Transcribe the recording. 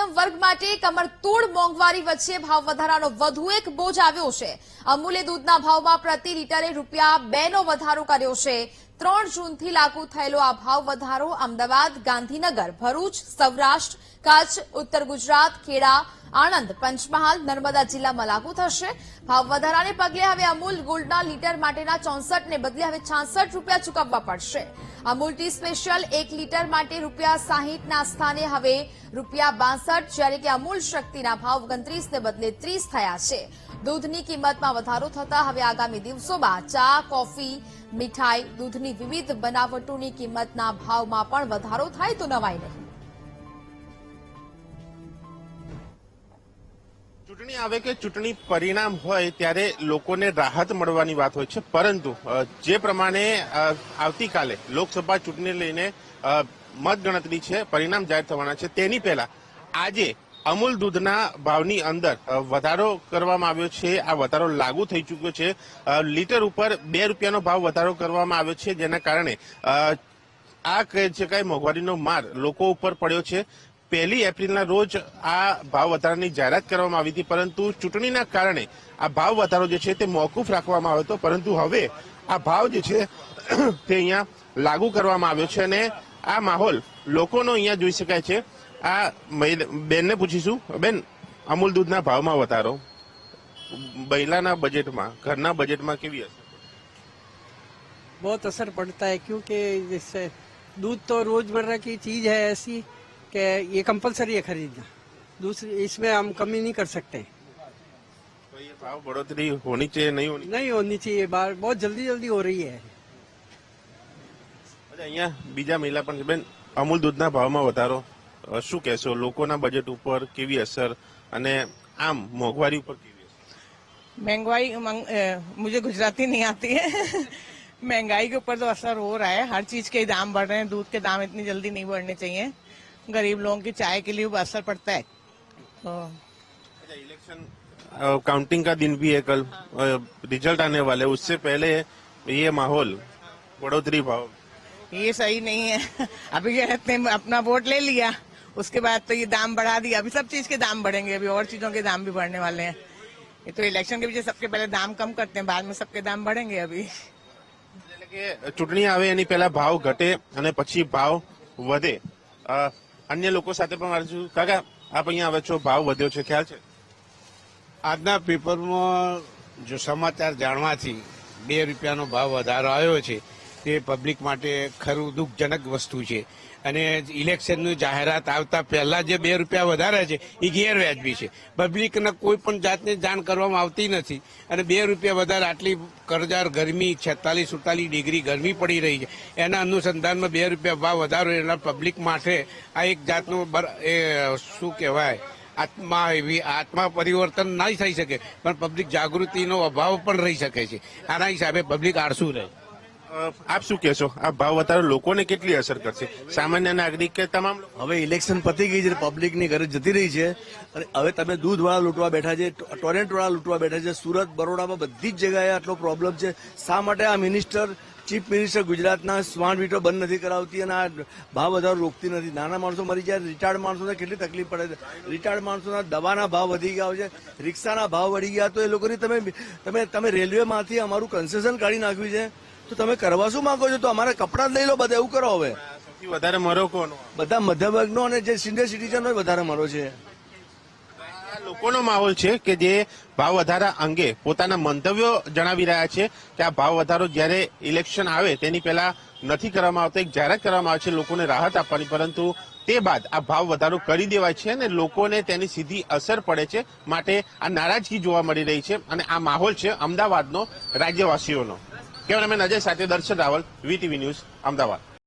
મધ્યમ વર્ગ માટે કમરતોડ મોંઘવારી વચ્ચે ભાવ વધારાનો વધુ એક બોજ આવ્યો છે। અમૂલે દૂધના ભાવમાં પ્રતિ લીટરે ₹2 નો વધારો કર્યો છે। 3 જૂનથી લાગુ થયેલો આ ભાવ વધારો અમદાવાદ, ગાંધીનગર, ભરૂચ, સૌરાષ્ટ્ર, કચ્છ, ઉત્તર ગુજરાત, ખેડા, આણંદ, પંચમહાલ, નર્મદા જિલ્લામાં લાગુ થશે। ભાવ વધારાને પગલે હવે અમૂલ ગોલ્ડના લીટર માટેના 64 ને બદલે હવે ₹66 ચૂકવવા પડશે। અમૂલ ટી સ્પેશિયલ 1 લીટર માટે ₹60 ના સ્થાને હવે ₹62, જ્યારે કે અમૂલ શક્તિના ભાવ 29 ને બદલે 30 થયા છે। દૂધની કિંમતમાં વધારો થતા હવે આગામી દિવસોમાં ચા, કોફી, મીઠાઈ, દૂધની વિવિધ બનાવટોની કિંમતના ભાવમાં પણ વધારો થાય તો નવાઈ નહીં। ચૂંટણી આવે કે ચૂંટણી પરિણામ હોય ત્યારે લોકોને રાહત મળવાની વાત હોય છે, પરંતુ જે પ્રમાણે આવતીકાલે લોકસભા ચૂંટણી લઈને મતગણતરી છે, પરિણામ જાહેર થવાના છે, તેની પહેલા આજે અમૂલ દૂધના ભાવની અંદર વધારો કરવામાં આવ્યો છે। આ વધારો લાગુ થઈ ચૂક્યો છે। લીટર ઉપર ₹2નો ભાવ વધારો કરવામાં આવ્યો છે, જેના કારણે આ કહી શકાય મોંઘવારીનો માર લોકો ઉપર પડ્યો છે। 1 એપ્રિલના રોજ આ ભાવ વધારાની જાહેરાત કરવામાં આવી હતી, પરંતુ ચૂંટણીના કારણે આ ભાવ વધારો જે છે તે મોકૂફ રાખવામાં આવ્યો હતો, પરંતુ હવે આ ભાવ જે છે તે અહીંયા લાગુ કરવામાં આવ્યો છે અને આ માહોલ લોકોનો અહીંયા જોઈ શકાય છે। આ બેનને પૂછીશું, બેન, અમૂલ દૂધના ભાવમાં વધારો મહિલાના બજેટમાં, ઘરના બજેટમાં કેવી અસર? बहुत असर पड़ता है, क्योंकि जैसे दूध तो रोजमर्रा की चीज है ऐसी कि ये कंपलसरी है खरीदना। दूसरी इसमें हम कमी नहीं कर सकते। तो ये भाव बढ़ोतरी होनी चाहिए, नहीं होनी चाहिए, बार बहुत जल्दी जल्दी हो रही है। અહીંયા બીજા મહિલા પણ છે। બેન, અમૂલ દૂધના ભાવમાં વધારો શું કહેશો? લોકોના બજેટ ઉપર કેવી અસર અને આમ મોંઘવારી ઉપર કેવી અસર? महंगाई मुझे गुजराती नहीं आती है। महंगाई के ऊपर तो असर हो रहा है, हर चीज के दाम बढ़ रहे हैं। दूध के दाम इतनी जल्दी नहीं बढ़ने चाहिए, गरीब लोगों की चाय के लिए भी असर पड़ता है। तो इलेक्शन काउंटिंग का दिन भी है, कल रिजल्ट आने वाले, उससे पहले ये माहौल बढ़ोतरी भाव ये सही नहीं है। अभी कहते अपना वोट ले लिया, उसके बाद तो ये दाम बढ़ा दिया। अभी सब चीज के दाम बढ़ेंगे, अभी और चीजों के दाम भी बढ़ने वाले हैं। ये तो इलेक्शन के पीछे सबके पहले दाम कम करते हैं, बाद में सबके दाम बढ़ेंगे। अभी ચૂંટણી આવે એની પહેલા ભાવ ઘટે અને પછી ભાવ વધે। અન્ય લોકો સાથે પણ વાત છું। કાકા, આપ અહીંયા આવે છો, ભાવ વધ્યો છે, ખ્યાલ છે? આજના પેપરમાં જો સમાચાર જાણવાથી ₹2નો ભાવ વધારો આવ્યો છે તે પબ્લિક માટે ખરું દુઃખજનક વસ્તુ છે અને ઇલેક્શનની જાહેરાત આવતા પહેલા જે ₹2 વધારે છે એ ગેરવ્યાજબી છે। પબ્લિકને કોઈ પણ જાતની જાણ કરવામાં આવતી નથી અને ₹2 વધારે આટલી કરજાર ગરમી 46-47 ડિગ્રી ગરમી પડી રહી છે, એના અનુસંધાનમાં ₹2 ભાવ વધારો એના પબ્લિક માટે આ એક જાતનું શું કહેવાય આત્મા પરિવર્તન નહીં થઈ શકે, પણ પબ્લિક જાગૃતિનો અભાવ પણ રહી શકે છે। આના હિસાબે પબ્લિક આળસુ રહે। આપ શું કહેશો? આ ભાવ વધારો લોકોને કેટલી અસર કરશે, સામાન્ય નાગરિક કે તમામ? હવે ઇલેક્શન પતી ગઈ છે, પબ્લિકની ઘરે જતી રહી છે અને હવે તમે દૂધવાળા લૂંટવા બેઠા છે, ટોરેન્ટવાળા લૂંટવા બેઠા છે। સુરત, બરોડામાં બધી જ જગ્યાએ આટલો પ્રોબ્લેમ છે। શા માટે આ ચીફ મિનિસ્ટર ગુજરાતના સ્માર્ટ મીટર બંધ નથી કરાવતી અને આ ભાવ વધારો રોકતી નથી? નાના માણસો મરી જાય, રિટાયર્ડ માણસોને કેટલી તકલીફ પડે છે। રિટાયર્ડ માણસોના દવાના ભાવ વધી ગયા છે, રિક્ષાના ભાવ વધી ગયા, તો એ લોકોની તમે રેલવેમાંથી અમારું કન્સેશન કાઢી નાખ્યું છે, તો તમે કરવા શું માંગો છો? તો અમારા કપડા લઈ લો, બધા એવું કરો। હવે સૌથી વધારે મરો કોનો? બધા મધ્યવર્ગનો અને જે સિનિયર સિટીઝનનો વધારે મરો છે। લોકોનો માહોલ છે કે જે ભાવ વધારા અંગે પોતાના મંતવ્યો જણાવી રહ્યા છે કે આ ભાવ વધારો જ્યારે ઇલેક્શન આવે તેની પહેલા નથી કરવામાં આવતો, એક જાહેરાત કરવામાં આવે છે લોકોને રાહત આપવાની, પરંતુ તે બાદ આ ભાવ વધારો કરી દેવાય છે અને લોકોને તેની સીધી અસર પડે છે, માટે આ નારાજગી જોવા મળી રહી છે અને આ માહોલ છે અમદાવાદનો રાજ્યવાસીઓનો। કેમેરામેન અજય સાથે દર્શન રાવલ, વીટીવી ન્યૂઝ, અમદાવાદ।